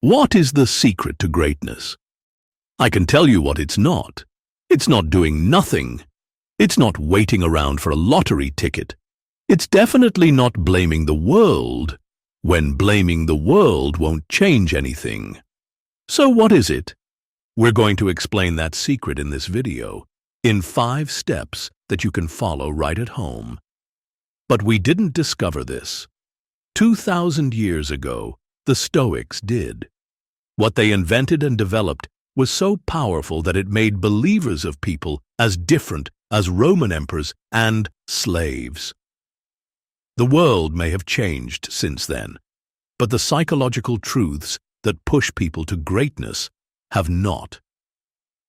What is the secret to greatness? I can tell you what it's not. It's not doing nothing. It's not waiting around for a lottery ticket. It's definitely not blaming the world, when blaming the world won't change anything. So what is it? We're going to explain that secret in this video, in 5 steps that you can follow right at home. But we didn't discover this. 2,000 years ago, the Stoics did. What they invented and developed was so powerful that it made believers of people as different as Roman emperors and slaves. The world may have changed since then, but the psychological truths that push people to greatness have not.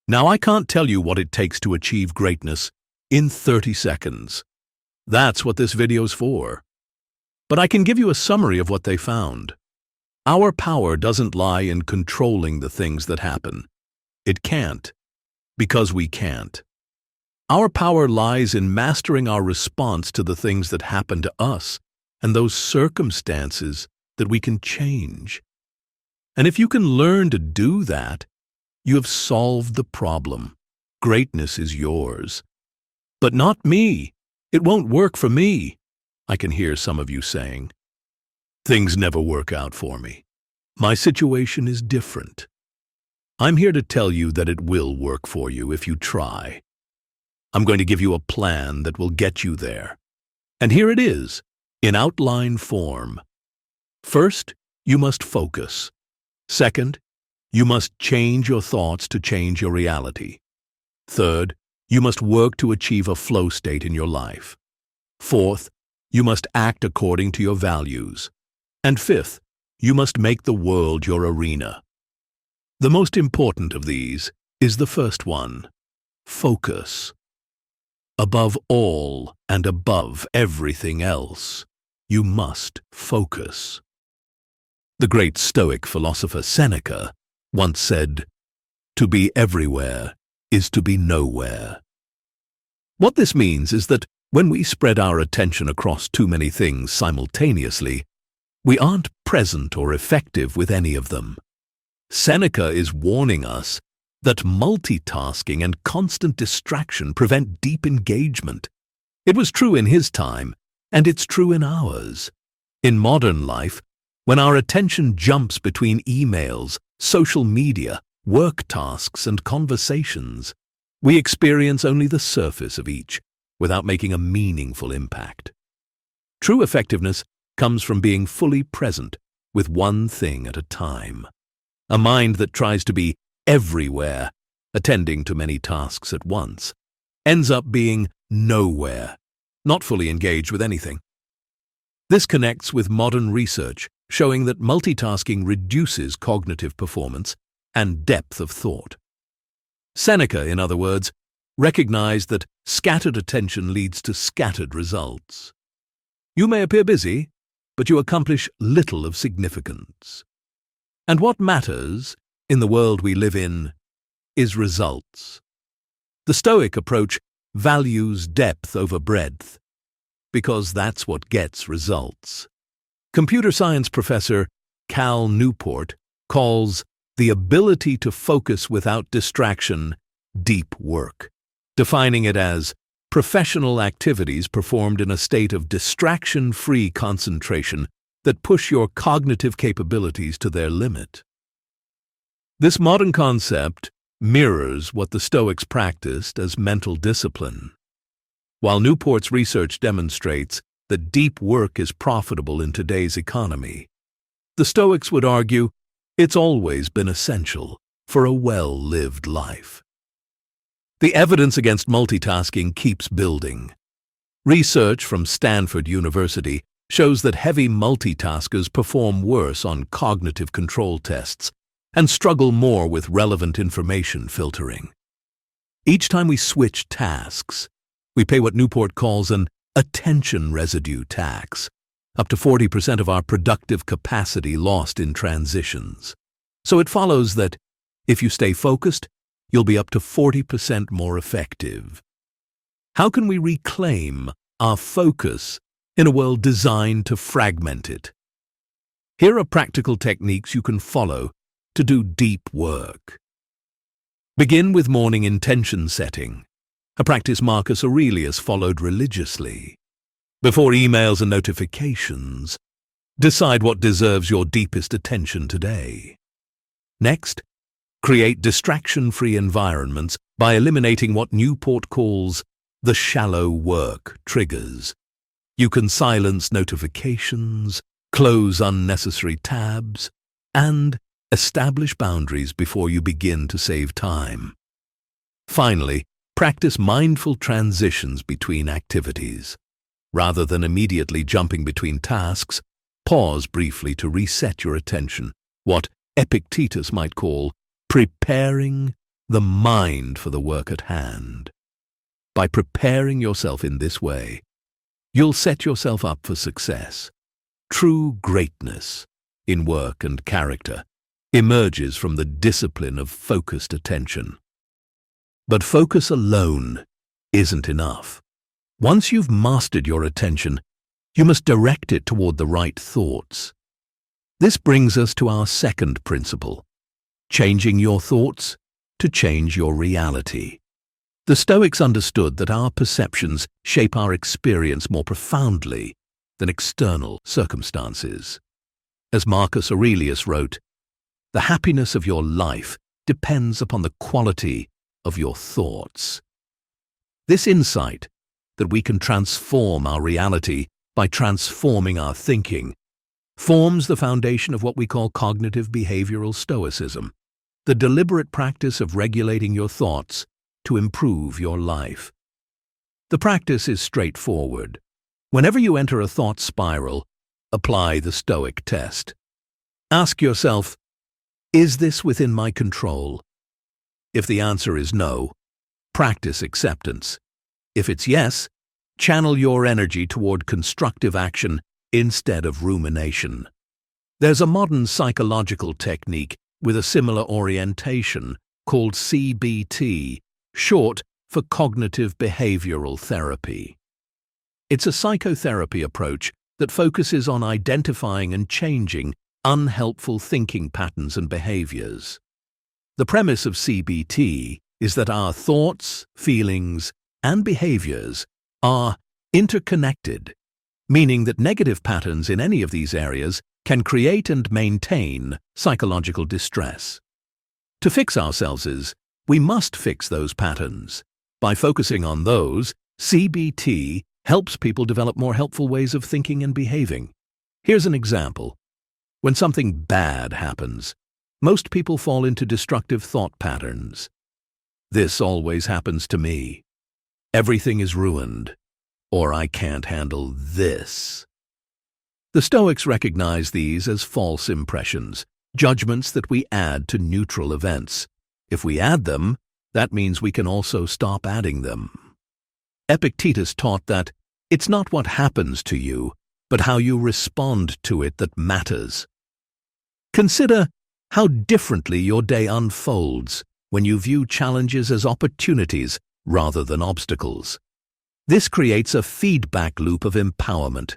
Now, I can't tell you what it takes to achieve greatness in 30 seconds. That's what this video's for. But I can give you a summary of what they found. Our power doesn't lie in controlling the things that happen. It can't, because we can't. Our power lies in mastering our response to the things that happen to us and those circumstances that we can change. And if you can learn to do that, you have solved the problem. Greatness is yours. But not me. It won't work for me, I can hear some of you saying. Things never work out for me. My situation is different. I'm here to tell you that it will work for you if you try. I'm going to give you a plan that will get you there. And here it is, in outline form. First, you must focus. Second, you must change your thoughts to change your reality. Third, you must work to achieve a flow state in your life. Fourth, you must act according to your values. And fifth, you must make the world your arena. The most important of these is the first one, focus. Above all and above everything else, you must focus. The great Stoic philosopher Seneca once said, "To be everywhere is to be nowhere." What this means is that when we spread our attention across too many things simultaneously, we aren't present or effective with any of them. Seneca is warning us that multitasking and constant distraction prevent deep engagement. It was true in his time, and it's true in ours. In modern life, when our attention jumps between emails, social media, work tasks, and conversations, we experience only the surface of each, without making a meaningful impact. True effectiveness comes from being fully present with one thing at a time. A mind that tries to be everywhere, attending to many tasks at once, ends up being nowhere, not fully engaged with anything. This connects with modern research showing that multitasking reduces cognitive performance and depth of thought. Seneca, in other words, recognized that scattered attention leads to scattered results. You may appear busy, but you accomplish little of significance. And what matters, in the world we live in, is results. The Stoic approach values depth over breadth, because that's what gets results. Computer science professor Cal Newport calls the ability to focus without distraction deep work, defining it as professional activities performed in a state of distraction-free concentration that push your cognitive capabilities to their limit. This modern concept mirrors what the Stoics practiced as mental discipline. While Newport's research demonstrates that deep work is profitable in today's economy, the Stoics would argue it's always been essential for a well-lived life. The evidence against multitasking keeps building. Research from Stanford University shows that heavy multitaskers perform worse on cognitive control tests and struggle more with relevant information filtering. Each time we switch tasks, we pay what Newport calls an attention residue tax, up to 40% of our productive capacity lost in transitions. So it follows that if you stay focused, you'll be up to 40% more effective. How can we reclaim our focus in a world designed to fragment it? Here are practical techniques you can follow to do deep work. Begin with morning intention setting, a practice Marcus Aurelius followed religiously. Before emails and notifications, decide what deserves your deepest attention today. Next, create distraction-free environments by eliminating what Newport calls the shallow work triggers. You can silence notifications, close unnecessary tabs, and establish boundaries before you begin to save time. Finally, practice mindful transitions between activities. Rather than immediately jumping between tasks, pause briefly to reset your attention, what Epictetus might call preparing the mind for the work at hand. By preparing yourself in this way, you'll set yourself up for success. True greatness in work and character emerges from the discipline of focused attention. But focus alone isn't enough. Once you've mastered your attention, you must direct it toward the right thoughts. This brings us to our second principle, changing your thoughts to change your reality. The Stoics understood that our perceptions shape our experience more profoundly than external circumstances. As Marcus Aurelius wrote, "The happiness of your life depends upon the quality of your thoughts." This insight that we can transform our reality by transforming our thinking forms the foundation of what we call cognitive behavioral stoicism, the deliberate practice of regulating your thoughts to improve your life. The practice is straightforward. Whenever you enter a thought spiral, apply the Stoic test. Ask yourself, is this within my control? If the answer is no, practice acceptance. If it's yes, channel your energy toward constructive action instead of rumination. There's a modern psychological technique with a similar orientation called CBT, short for cognitive behavioral therapy. It's a psychotherapy approach that focuses on identifying and changing unhelpful thinking patterns and behaviors. The premise of CBT is that our thoughts, feelings, and behaviors are interconnected, meaning that negative patterns in any of these areas can create and maintain psychological distress. To fix ourselves, we must fix those patterns. By focusing on those, CBT helps people develop more helpful ways of thinking and behaving. Here's an example. When something bad happens, most people fall into destructive thought patterns. This always happens to me. Everything is ruined, or I can't handle this. The Stoics recognize these as false impressions, judgments that we add to neutral events. If we add them, that means we can also stop adding them. Epictetus taught that it's not what happens to you, but how you respond to it that matters. Consider how differently your day unfolds when you view challenges as opportunities rather than obstacles. This creates a feedback loop of empowerment.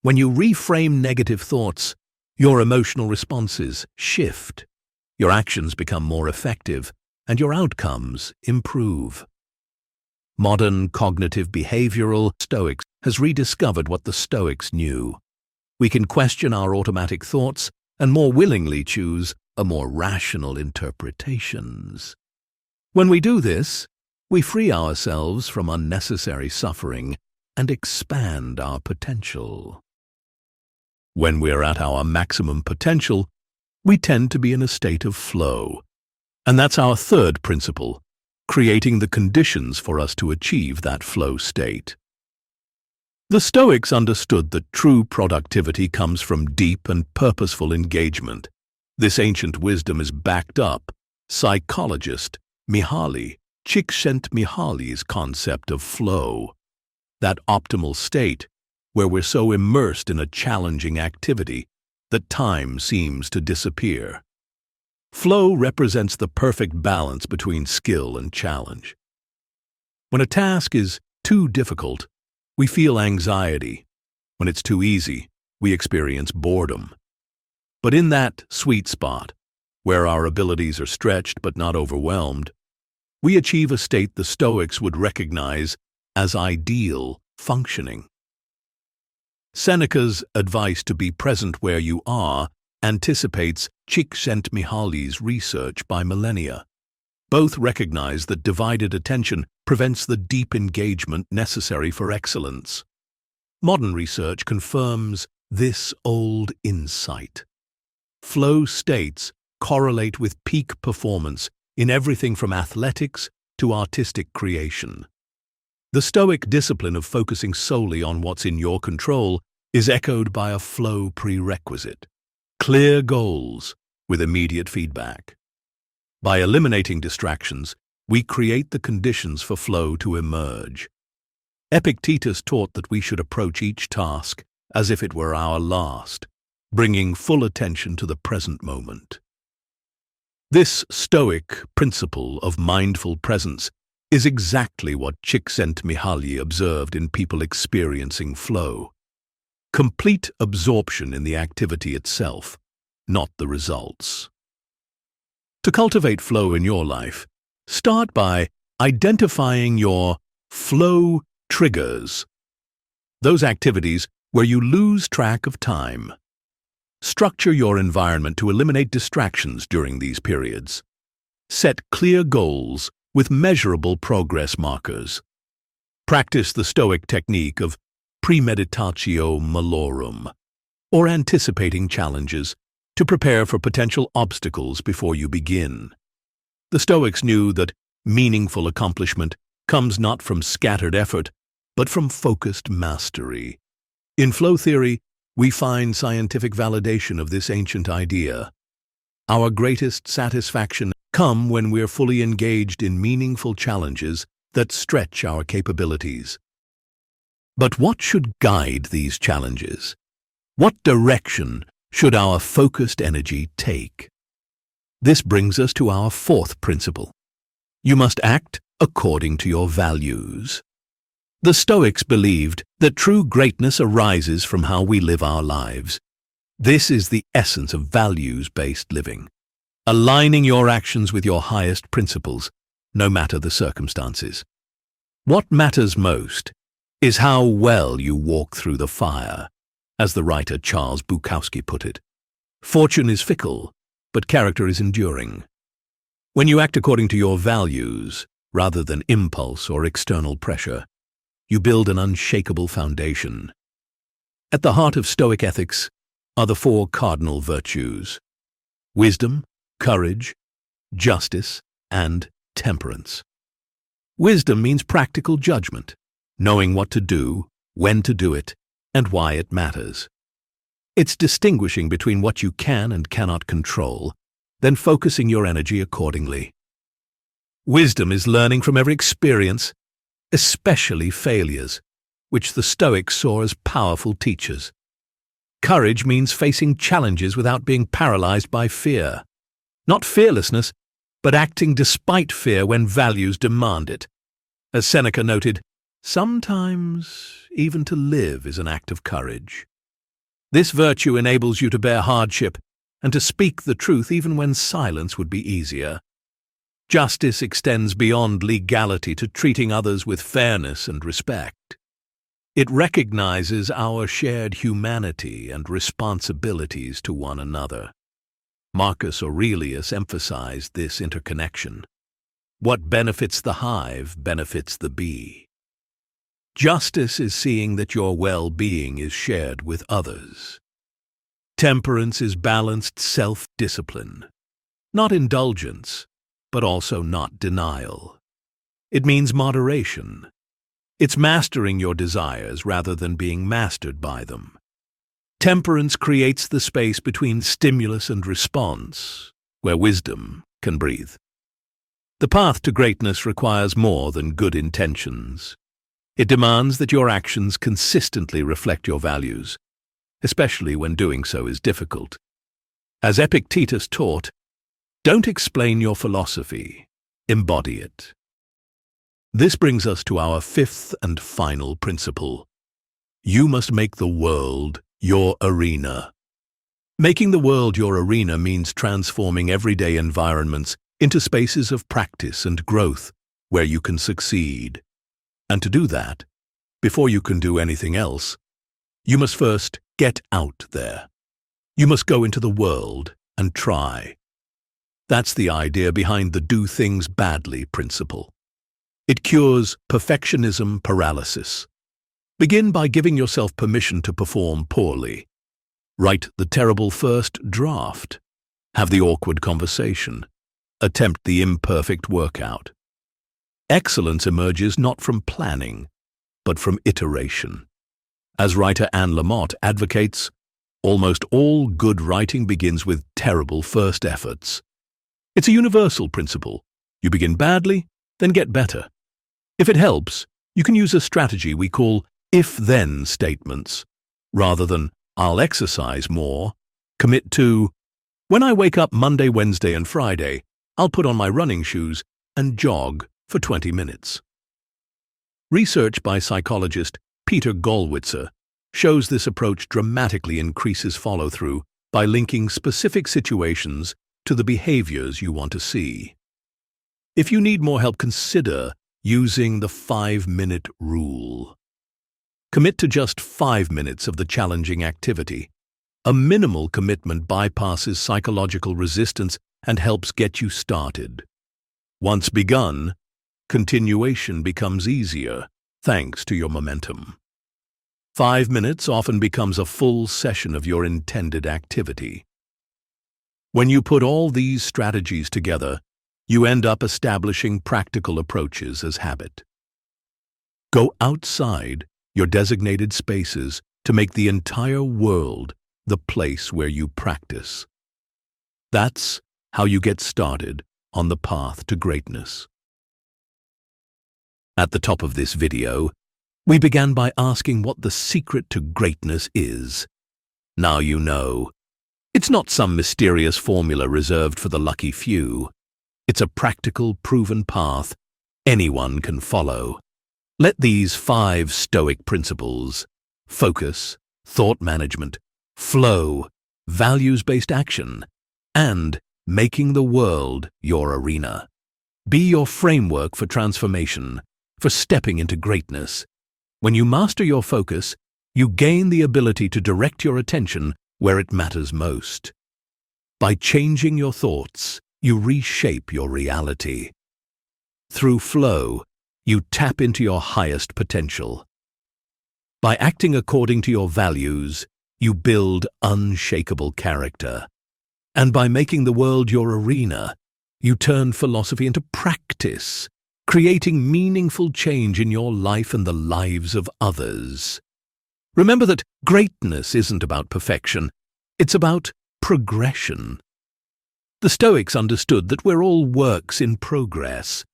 When you reframe negative thoughts, your emotional responses shift, your actions become more effective, and your outcomes improve. Modern cognitive behavioral Stoics has rediscovered what the Stoics knew. We can question our automatic thoughts and more willingly choose a more rational interpretations. When we do this, we free ourselves from unnecessary suffering and expand our potential. When we're at our maximum potential, we tend to be in a state of flow. And that's our third principle, creating the conditions for us to achieve that flow state. The Stoics understood that true productivity comes from deep and purposeful engagement. This ancient wisdom is backed up psychologist Mihaly Csikszentmihalyi's concept of flow, that optimal state where we're so immersed in a challenging activity that time seems to disappear. Flow represents the perfect balance between skill and challenge. When a task is too difficult, we feel anxiety. When it's too easy, we experience boredom. But in that sweet spot, where our abilities are stretched but not overwhelmed, we achieve a state the Stoics would recognize as ideal functioning. Seneca's advice to be present where you are anticipates Csikszentmihalyi's research by millennia. Both recognize that divided attention prevents the deep engagement necessary for excellence. Modern research confirms this old insight. Flow states correlate with peak performance in everything from athletics to artistic creation. The Stoic discipline of focusing solely on what's in your control is echoed by a flow prerequisite: clear goals with immediate feedback. By eliminating distractions, we create the conditions for flow to emerge. Epictetus taught that we should approach each task as if it were our last, bringing full attention to the present moment. This Stoic principle of mindful presence is exactly what Csikszentmihalyi observed in people experiencing flow. Complete absorption in the activity itself, not the results. To cultivate flow in your life, start by identifying your flow triggers, those activities where you lose track of time. Structure your environment to eliminate distractions during these periods. Set clear goals with measurable progress markers. Practice the Stoic technique of premeditatio malorum, or anticipating challenges, to prepare for potential obstacles before you begin. The Stoics knew that meaningful accomplishment comes not from scattered effort, but from focused mastery. In flow theory, we find scientific validation of this ancient idea. Our greatest satisfaction comes when we're fully engaged in meaningful challenges that stretch our capabilities. But what should guide these challenges? What direction should our focused energy take? This brings us to our fourth principle. You must act according to your values. The Stoics believed that true greatness arises from how we live our lives. This is the essence of values-based living, aligning your actions with your highest principles, no matter the circumstances. What matters most is how well you walk through the fire, as the writer Charles Bukowski put it. Fortune is fickle, but character is enduring. When you act according to your values, rather than impulse or external pressure, you build an unshakable foundation. At the heart of Stoic ethics are the four cardinal virtues: wisdom, courage, justice, and temperance. Wisdom means practical judgment, knowing what to do, when to do it, and why it matters. It's distinguishing between what you can and cannot control, then focusing your energy accordingly. Wisdom is learning from every experience, especially failures, which the Stoics saw as powerful teachers. Courage means facing challenges without being paralyzed by fear. Not fearlessness, but acting despite fear when values demand it. As Seneca noted, sometimes even to live is an act of courage. This virtue enables you to bear hardship and to speak the truth even when silence would be easier. Justice extends beyond legality to treating others with fairness and respect. It recognizes our shared humanity and responsibilities to one another. Marcus Aurelius emphasized this interconnection. What benefits the hive benefits the bee. Justice is seeing that your well-being is shared with others. Temperance is balanced self-discipline, not indulgence, but also not denial. It means moderation. It's mastering your desires rather than being mastered by them. Temperance creates the space between stimulus and response, where wisdom can breathe. The path to greatness requires more than good intentions. It demands that your actions consistently reflect your values, especially when doing so is difficult. As Epictetus taught, don't explain your philosophy, embody it. This brings us to our fifth and final principle. You must make the world your arena. Making the world your arena means transforming everyday environments into spaces of practice and growth where you can succeed. And to do that, before you can do anything else, you must first get out there. You must go into the world and try. That's the idea behind the do things badly principle. It cures perfectionism paralysis. Begin by giving yourself permission to perform poorly. Write the terrible first draft. Have the awkward conversation. Attempt the imperfect workout. Excellence emerges not from planning, but from iteration. As writer Anne Lamott advocates, almost all good writing begins with terrible first efforts. It's a universal principle. You begin badly, then get better. If it helps, you can use a strategy we call if-then statements. Rather than, I'll exercise more, commit to, when I wake up Monday, Wednesday, and Friday, I'll put on my running shoes and jog for 20 minutes. Research by psychologist Peter Gollwitzer shows this approach dramatically increases follow-through by linking specific situations to the behaviors you want to see. If you need more help, consider using the 5-minute rule. Commit to just 5 minutes of the challenging activity. A minimal commitment bypasses psychological resistance and helps get you started. Once begun, continuation becomes easier thanks to your momentum. 5 minutes often becomes a full session of your intended activity. When you put all these strategies together, you end up establishing practical approaches as habit. Go outside your designated spaces to make the entire world the place where you practice. That's how you get started on the path to greatness. At the top of this video, we began by asking what the secret to greatness is. Now you know. It's not some mysterious formula reserved for the lucky few. It's a practical, proven path anyone can follow. Let these 5 Stoic principles, focus, thought management, flow, values-based action, and making the world your arena, be your framework for transformation, for stepping into greatness. When you master your focus, you gain the ability to direct your attention where it matters most. By changing your thoughts, you reshape your reality. Through flow, you tap into your highest potential. By acting according to your values, you build unshakable character. And by making the world your arena, you turn philosophy into practice, creating meaningful change in your life and the lives of others. Remember that greatness isn't about perfection, it's about progression. The Stoics understood that we're all works in progress.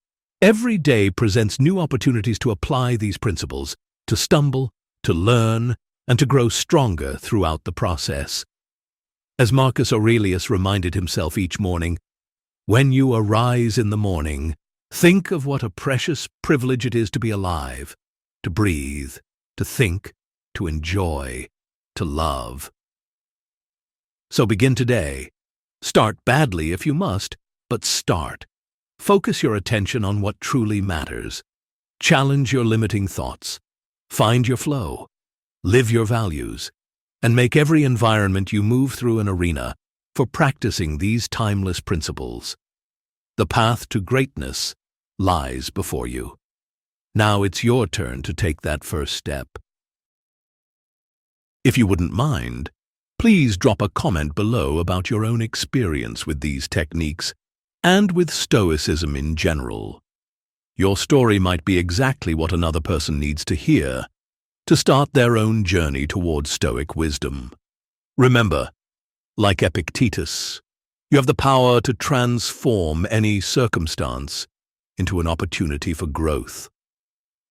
Every day presents new opportunities to apply these principles, to stumble, to learn, and to grow stronger throughout the process. As Marcus Aurelius reminded himself each morning, when you arise in the morning, think of what a precious privilege it is to be alive, to breathe, to think, to enjoy, to love. So begin today. Start badly if you must, but start. Focus your attention on what truly matters. Challenge your limiting thoughts. Find your flow. Live your values. And make every environment you move through an arena for practicing these timeless principles. The path to greatness lies before you. Now it's your turn to take that first step. If you wouldn't mind, please drop a comment below about your own experience with these techniques and with Stoicism in general. Your story might be exactly what another person needs to hear to start their own journey towards Stoic wisdom. Remember, like Epictetus, you have the power to transform any circumstance into an opportunity for growth.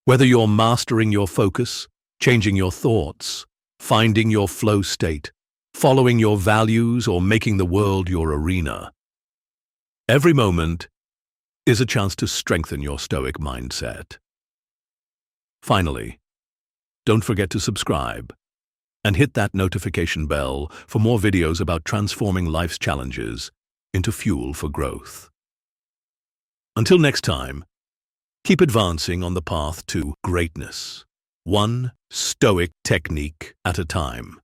Whether you're mastering your focus, changing your thoughts, finding your flow state, following your values, or making the world your arena, every moment is a chance to strengthen your Stoic mindset. Finally, don't forget to subscribe and hit that notification bell for more videos about transforming life's challenges into fuel for growth. Until next time, keep advancing on the path to greatness, one Stoic technique at a time.